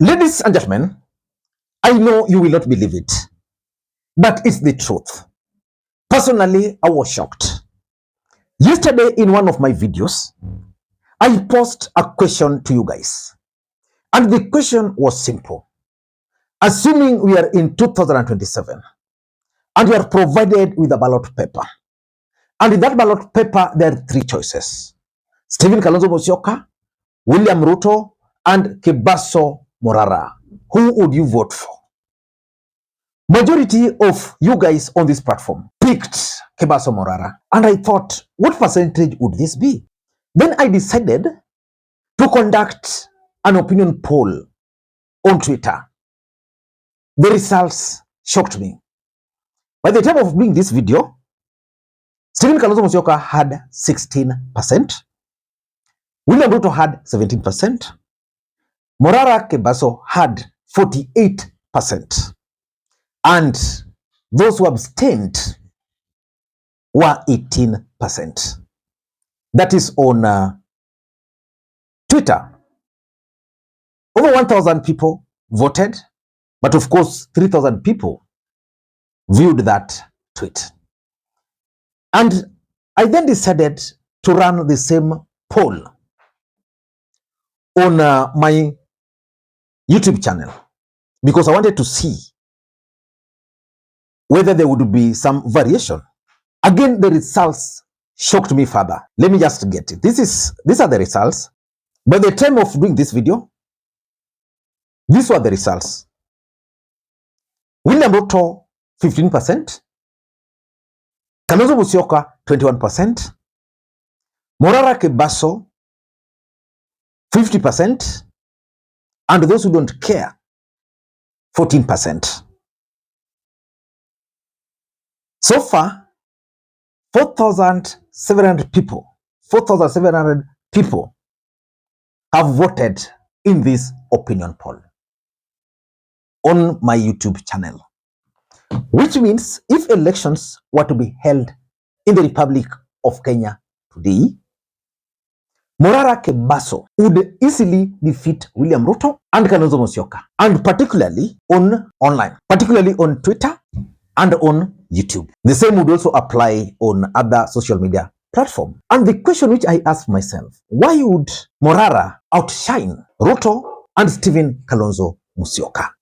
Ladies and gentlemen, I know you will not believe it, but it's the truth. Personally, I was shocked. Yesterday, in one of my videos, I posed a question to you guys. And the question was simple. Assuming we are in 2027 and you are provided with a ballot paper, and in that ballot paper, there are three choices: Stephen Kalonzo Musyoka, William Ruto, and Kebaso Morara. Who would you vote for? Majority of you guys on this platform picked Kebaso Morara, and I thought, what percentage would this be? Then I decided to conduct an opinion poll on Twitter. The results shocked me. By the time of doing this video, Stephen Kalonzo Musyoka had 16%, William Ruto had 17%, Morara Kebaso had 48%, and those who abstained were 18%. That is on Twitter. Over 1,000 people voted, but of course 3,000 people viewed that tweet. And I then decided to run the same poll on my YouTube channel because I wanted to see whether there would be some variation. Again, the results shocked me further. Let me just get it. These are the results. By the time of doing this video, these were the results. William Ruto, 15%. Kalonzo Musyoka, 21%. Morara Kebaso, 50%. And those who don't care, 14%. So far, 4,700 people have voted in this opinion poll on my YouTube channel. Which means if elections were to be held in the Republic of Kenya today, Morara Kebaso would easily defeat William Ruto and Kalonzo Musyoka, and particularly online, particularly on Twitter and on YouTube. The same would also apply on other social media platforms. And the question which I asked myself, why would Morara outshine Ruto and Stephen Kalonzo Musyoka?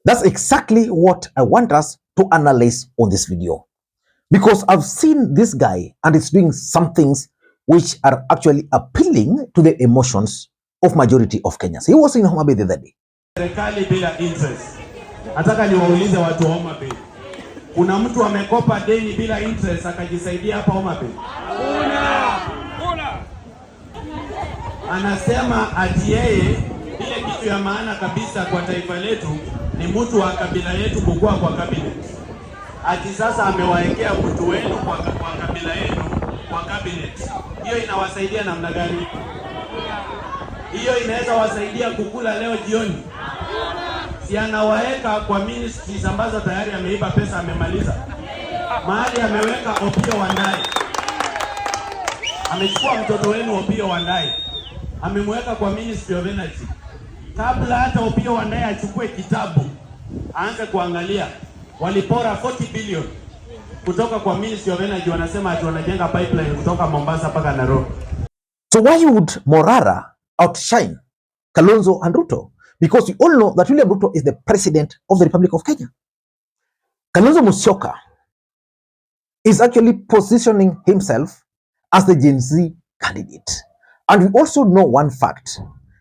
That's exactly what I want us to analyze on this video. Because I've seen this guy and it's doing some things which are actually appealing to the emotions of majority of Kenyans. He was in Homa Bay the other day. Serikali bila interest. Nataka niwaulize watu wa Homa Bay. Kuna mtu amekopa deni bila interest akajisaidia hapa Homa Bay? Kuna. Anasema ati yeye ile kitu ya maana kabisa kwa taifa letu ni mtu wa kabila yetu kukua kwa cabinet. Ati sasa amewaekea mtu wenu kwa kabila yenu kwa cabinet. Hiyo inawasaidia namna gani? Hiyo inaweza wasaidia kukula leo jioni? Si anawaeka kwa ministries ambazo tayari ameiba pesa amemaliza. Mahali ameweka Opio Wandai. Amechukua mtoto wenu Opio Wandai. Amemweka kwa Ministry of Energy. Kabla hata Opio Wandai achukue kitabu, aanze kuangalia, walipora 40 billion kutoka kwa Ministry of Energy, wanasema ati wanajenga pipeline kutoka Mombasa mpaka Nairobi. So why would Morara outshine Kalonzo and Ruto? Because we all know that William Ruto is the president of the Republic of Kenya. Kalonzo Musyoka is actually positioning himself as the Gen Z candidate. And we also know one fact,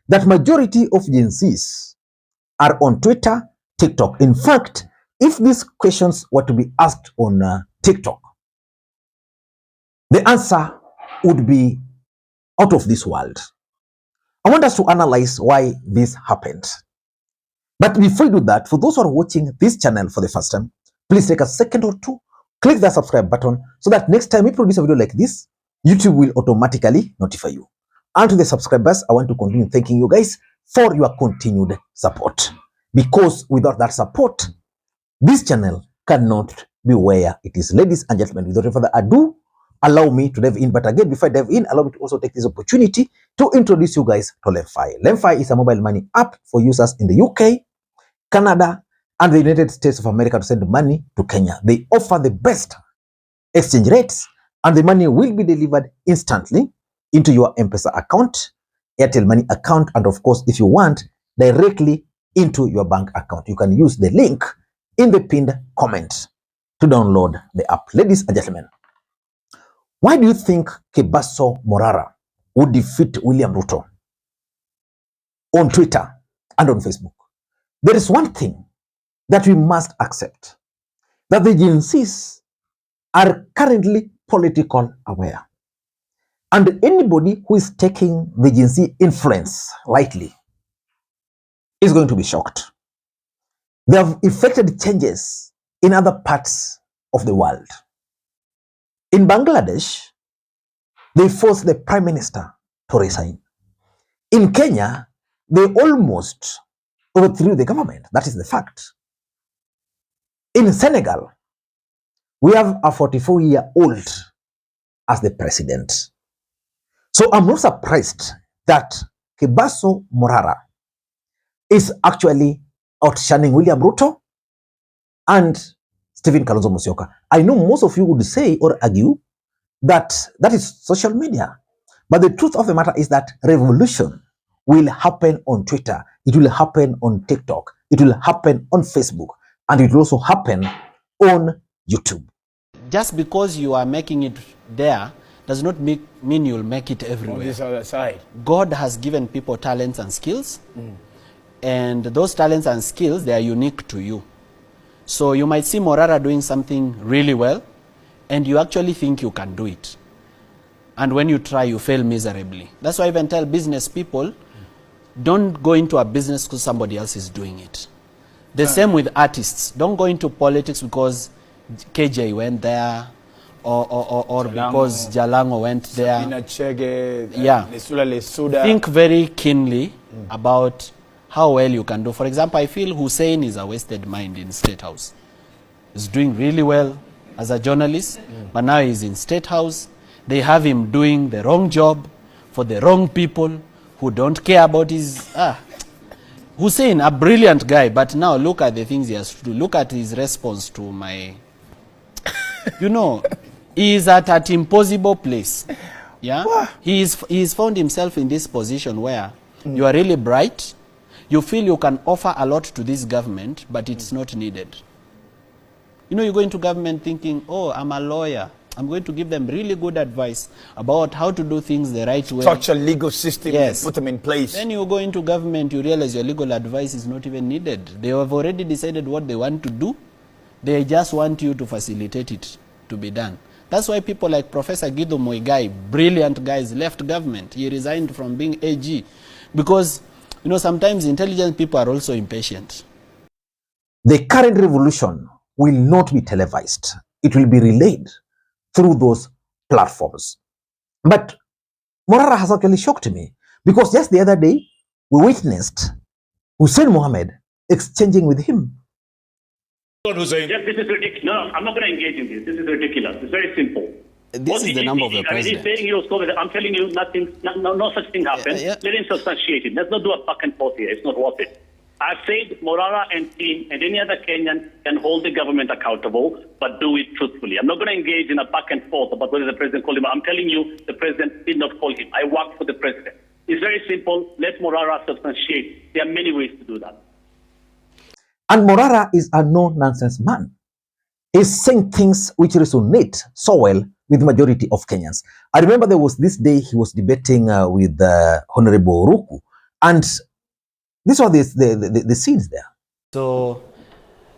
that majority of Gen Zs are on Twitter, TikTok. In fact, if these questions were to be asked on TikTok, the answer would be out of this world. I want us to analyze why this happened. But before we do that, for those who are watching this channel for the first time, please take a second or two, click the subscribe button so that next time we produce a video like this, YouTube will automatically notify you. And to the subscribers, I want to continue thanking you guys for your continued support. Because without that support, this channel cannot be where it is. Ladies and gentlemen, without further ado, allow me to dive in. But again, before I dive in, allow me to also take this opportunity to introduce you guys to LemFi. LemFi is a mobile money app for users in the UK, Canada, and the United States of America to send money to Kenya. They offer the best exchange rates, and the money will be delivered instantly into your Mpesa account, Airtel Money account, and of course, if you want, directly into your bank account. You can use the link in the pinned comment to download the app. Ladies and gentlemen, why do you think Kebaso Morara would defeat William Ruto on Twitter and on Facebook? There is one thing that we must accept, that the Gen Zs are currently political aware. And anybody who is taking the Gen Z influence lightly is going to be shocked. They have effected changes in other parts of the world. In Bangladesh, they forced the prime minister to resign. In Kenya, they almost overthrew the government. That is the fact. In Senegal, we have a 44-year-old as the president. So I'm not surprised that Kebaso Morara is actually outshining William Ruto and Stephen Kalonzo Musyoka. I know most of you would say or argue that that is social media. But the truth of the matter is that revolution will happen on Twitter. It will happen on TikTok. It will happen on Facebook. And it will also happen on YouTube. Just because you are making it there does not mean you'll make it everywhere. On this other side. God has given people talents and skills. And those talents and skills, they are unique to you. So you might see Morara doing something really well, and you actually think you can do it. And when you try, you fail miserably. That's why I even tell business people, don't go into a business because somebody else is doing it. The same with artists. Don't go into politics because KJ went there, or because Jalango went there. Yeah. Think very keenly about how well you can do. For example, I feel Hussein is a wasted mind in State House. He's doing really well as a journalist, but now he's in State House. They have him doing the wrong job for the wrong people who don't care about his... Hussein, a brilliant guy, but now look at the things he has to do. Look at his response to my... You know, he is at an impossible place. Yeah? He's found himself in this position where you are really bright, you feel you can offer a lot to this government, but it's not needed. You know, you go into government thinking, oh, I'm a lawyer. I'm going to give them really good advice about how to do things the right way. Such a legal system, yes. Put them in place. Then you go into government, you realize your legal advice is not even needed. They have already decided what they want to do. They just want you to facilitate it to be done. That's why people like Professor Guido Muigai, brilliant guys, left government. He resigned from being AG. Because, you know, sometimes intelligent people are also impatient. The current revolution will not be televised. It will be relayed through those platforms. But Morara has actually shocked me, because just the other day, we witnessed Hussein Muhammad exchanging with him. Hussein. Yes, this is ridiculous. No, I'm not going to engage in this. This is ridiculous. It's very simple. This is the number of the president. He's saying he was COVID. I'm telling you, no such thing happened. Let him substantiate it. Let's not do a back and forth here. It's not worth it. I've said Morara and team and any other Kenyan can hold the government accountable, but do it truthfully. I'm not going to engage in a back and forth about whether the president called him. I'm telling you, the president did not call him. I work for the president. It's very simple. Let Morara substantiate. There are many ways to do that. And Morara is a no-nonsense man. He's saying things which resonate so well with the majority of Kenyans. I remember there was this day he was debating with Honorable Ruku, and these are the scenes there. So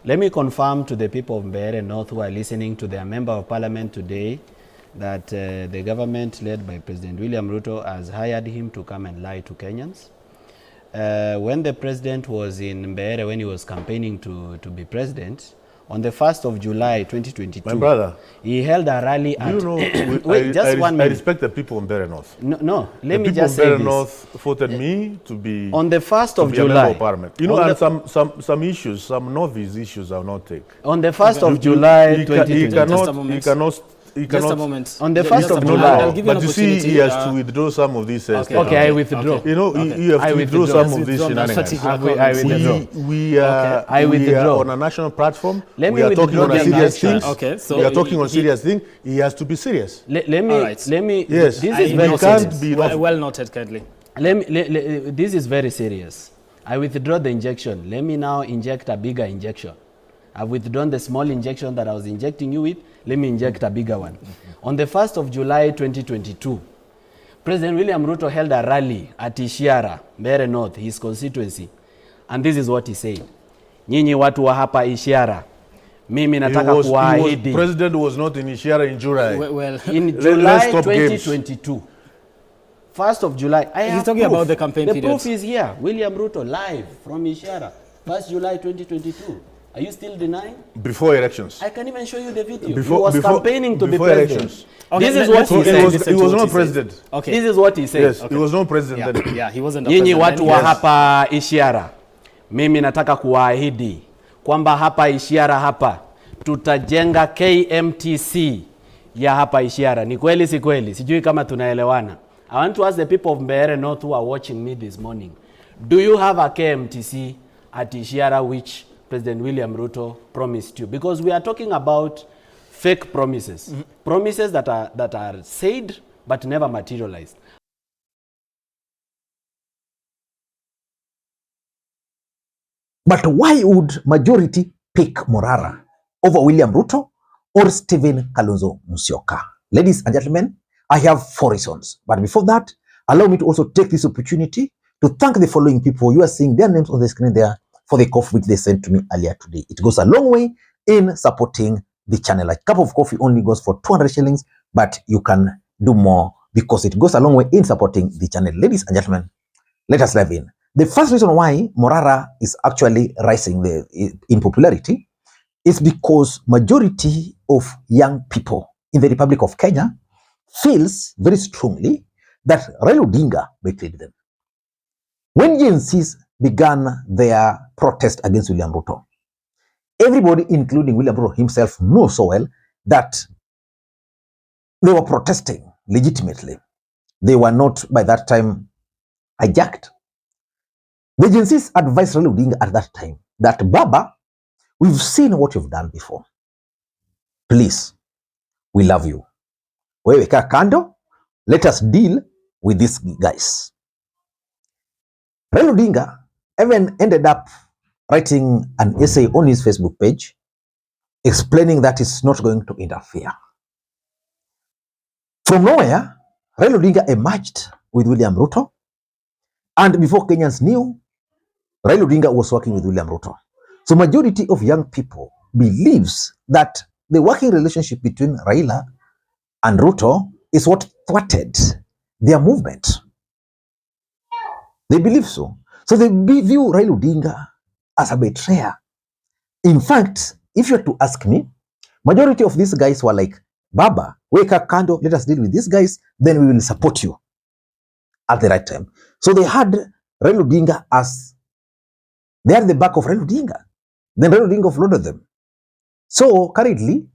let me confirm to the people of Mbeere North who are listening to their member of parliament today that the government led by President William Ruto has hired him to come and lie to Kenyans. When the president was in Mbeere, when he was campaigning to be president, on the 1st of July 2022, my brother, he held a rally at... You know, wait, just 1 minute. I respect the people of Mbeere North. No, let me just say this. The people of Mbeere North voted me to be... On the 1st of July... You know, and some issues, some novice issues I will not take. On the 1st of July 2022... He cannot he Just a cannot. moment. On the Just 1st a of moment. July. I'll give you an But you see, he opportunity, has to withdraw some of these. Okay, I withdraw. You know, you have I to withdraw withdraw. some of these Withdraw that shenanigans. particular I comment. withdraw. We are I withdraw. on a national platform. Let we me are talking withdraw on a the serious injection. thing. Okay, so we are talking on he- serious thing. He has to be serious. Let All me, right. let me, Yes. this I is very You noted. can't be Well noted, kindly. this is very serious. I withdraw the injection. Let me now inject a bigger injection. I've withdrawn the small injection that I was injecting you with. Let me inject a bigger one. On the 1st of July 2022, President William Ruto held a rally at Ishiara, Mbeere North, his constituency. And this is what he said. Nyinyi watu wa hapa Ishiara, mimi nataka kuwaahidi. President was not in Ishiara in July. Well, In Let's July stop games. 2022, 1st of July, I He's have talking proof. about the campaign The period. proof is here. William Ruto live from Ishiara, 1st July 2022. Are you still denying? Before elections. I can even show you the video. Before- he was before- campaigning to be before president. elections. Okay, This is let- what let's he listen said. to He was what not he president. said. Okay. This is what he said. Yes, he was not president Yeah, then. yeah, he wasn't the Nyinyi president. watu wa hapa Ishiara, mimi nataka kuwaahidi kwamba hapa Ishiara hapa tutajenga KMTC ya hapa Ishiara. Ni kweli si kweli? Sijui kama tunaelewana. I want to ask the people of Mbeere North who are watching me this morning. Do you have a KMTC at Ishiara which President William Ruto promised you? Because we are talking about fake promises. Promises that are said but never materialized. But why would majority pick Morara over William Ruto or Stephen Kalonzo Musyoka? Ladies and gentlemen, I have 4 reasons. But before that, allow me to also take this opportunity to thank the following people. You are seeing their names on the screen there for the coffee which they sent to me earlier today. It goes a long way in supporting the channel. A cup of coffee only goes for 200 shillings, but you can do more because it goes a long way in supporting the channel. Ladies and gentlemen, let us dive in. The first reason why Morara is actually rising in popularity is because majority of young people in the Republic of Kenya feels very strongly that Raila Odinga betrayed them. When Gen Zs began their protest against William Ruto, everybody, including William Ruto himself, knows so well that they were protesting legitimately. They were not, by that time, hijacked. The Gen Zs advised Raila Odinga at that time that, Baba, we've seen what you've done before. Please, we love you. Wewe kaa kando, let us deal with these guys. Raila Odinga even ended up writing an essay on his Facebook page explaining that it's not going to interfere. From nowhere, Raila Odinga emerged with William Ruto, and before Kenyans knew, Raila Odinga was working with William Ruto. So majority of young people believes that the working relationship between Raila and Ruto is what thwarted their movement. They believe so. So they view Raila Odinga as a betrayer. In fact, if you were to ask me, majority of these guys were like, Baba, wake up, kando, let us deal with these guys, then we will support you at the right time. So they had Raila Odinga as, they are the back of Raila Odinga. Then Raila Odinga offloaded them. So currently,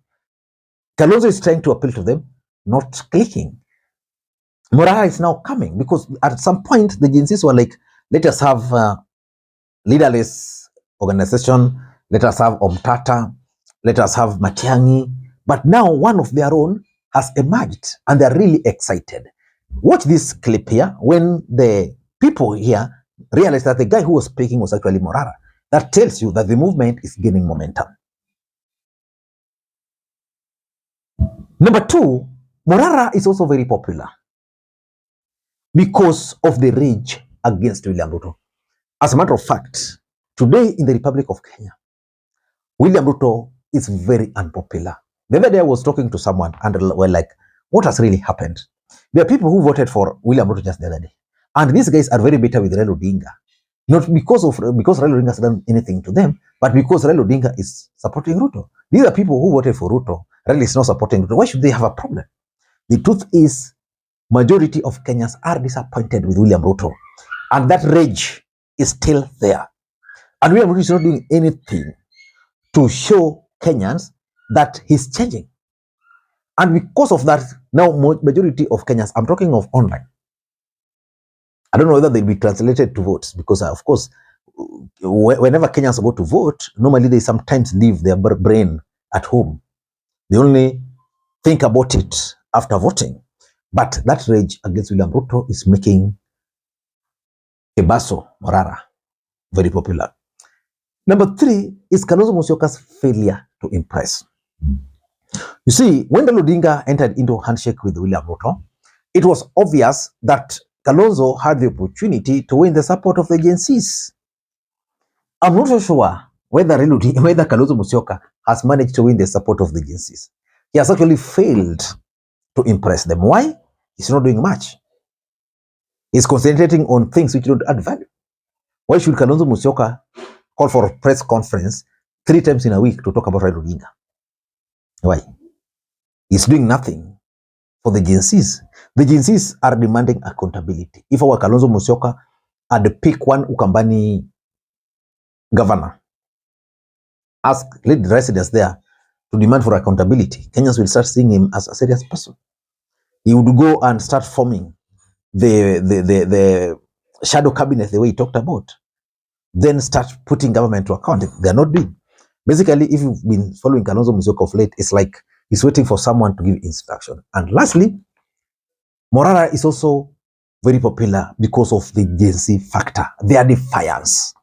Kalonzo is trying to appeal to them, not clicking. Morara is now coming because at some point the Gen Zs were like, let us have leaderless organization, let us have Omtata, let us have Matiang'i. But now one of their own has emerged and they're really excited. Watch this clip here when the people here realize that the guy who was speaking was actually Morara. That tells you that the movement is gaining momentum. Number 2, Morara is also very popular because of the rage against William Ruto. As a matter of fact, today in the Republic of Kenya, William Ruto is very unpopular. The other day I was talking to someone and we're like, what has really happened? There are people who voted for William Ruto just the other day. And these guys are very bitter with Raila Odinga. Not because Raila Odinga has done anything to them, but because Raila Odinga is supporting Ruto. These are people who voted for Ruto. Raila is not supporting Ruto. Why should they have a problem? The truth is, majority of Kenyans are disappointed with William Ruto. And that rage is still there. And William Ruto is not doing anything to show Kenyans that he's changing. And because of that, now majority of Kenyans, I'm talking of online, I don't know whether they'll be translated to votes, because of course, whenever Kenyans go to vote, normally they sometimes leave their brain at home. They only think about it after voting. But that rage against William Ruto is making Kebaso, Morara, very popular. Number 3 is Kalonzo Musyoka's failure to impress. You see, when Raila Odinga entered into a handshake with William Ruto, it was obvious that Kalonzo had the opportunity to win the support of the Gen Zs. I'm not so sure whether Kalonzo Musyoka has managed to win the support of the Gen Zs. He has actually failed to impress them. Why? He's not doing much. He's concentrating on things which don't add value. Why should Kalonzo Musyoka call for a press conference 3 times in a week to talk about Raila Odinga? Why? He's doing nothing for the Gen Zs. The Gen Zs are demanding accountability. If our Kalonzo Musyoka had picked one Ukambani governor, lead the residents there to demand for accountability, Kenyans will start seeing him as a serious person. He would go and start forming the shadow cabinet the way he talked about. Then start putting government to account. They are not doing. Basically, if you've been following Kalonzo Musyoka of late, it's like he's waiting for someone to give instruction. And lastly, Morara is also very popular because of the Gen Z factor, their defiance.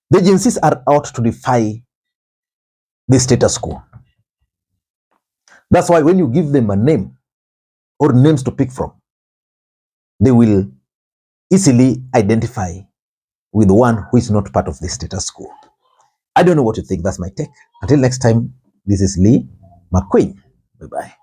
The Gen Zs are out to defy the status quo. That's why when you give them a name or names to pick from, they will easily identify with one who is not part of the status quo. I don't know what you think. That's my take. Until next time, this is Lee Makwiny. Bye-bye.